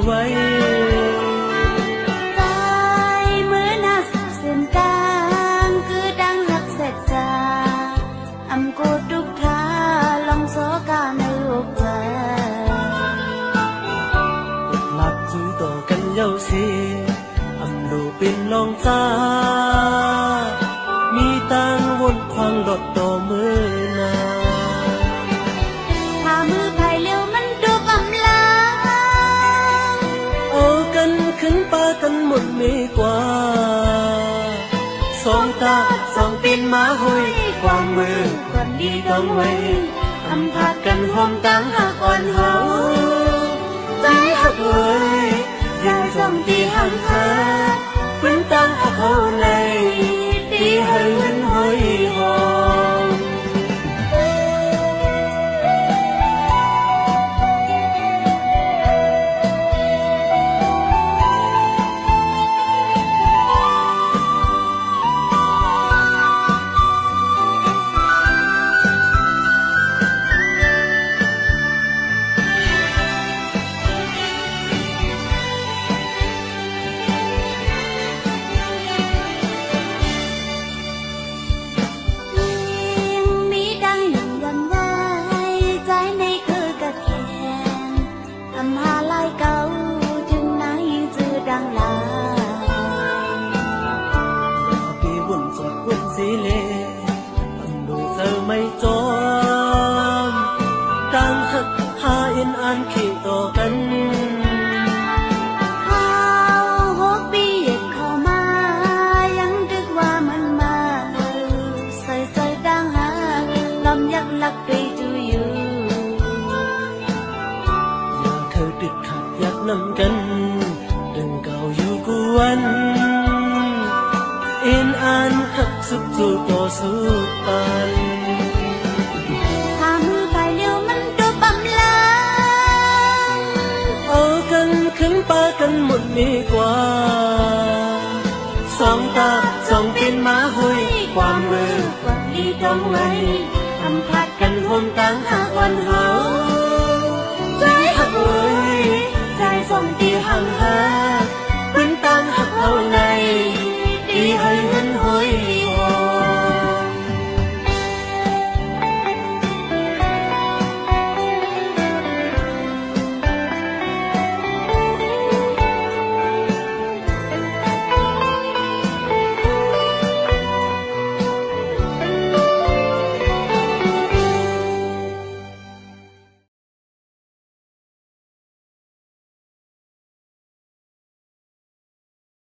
ไว้ใจเหมือนหักเส้นกลางคือดังหักเสร็จจาอำโกทุกท่าลองโซกาในลูกใจหลับคุยต่อกันเย้าสิอำดูเป็นลองจ้ามีตังวนควางดดต่อมือนาถ้ามือไผ่เร็วมันดูกำลังเอากันขึ้นปากันหมดมีกว่าสองตาสองปีนมาห้อยความมือก่อนดีต้องไว้อำพักกันหอมตั้งหักอ่อนเฮาใจหักเว้ยยังจ้องตีหังเธอพื้นตั้งหักเฮาในตีให้เงินห้อยหอมสีเลอันดูเธอไม่จอมดังหักหาอินอ่านขีดต่อกันข้าว6 ปีเย็นเข้ามายังดึกว่ามันมาใส่ใจดังหักลำยักลักไปจูอยู่อยากเธอดึกขัดอยากนำกันดึงเก่าอยู่กวนอินอ่านหักสุดจูต่อสู้ปันถ้ามือไปเร็วมันดูบำลังเอากันขึ้นปากันหมดมีกว่าสองตาสองปีนมาห้อยความมือหวังดีต้องไว้อำพัดกันหอมตั้งหักวันเฮา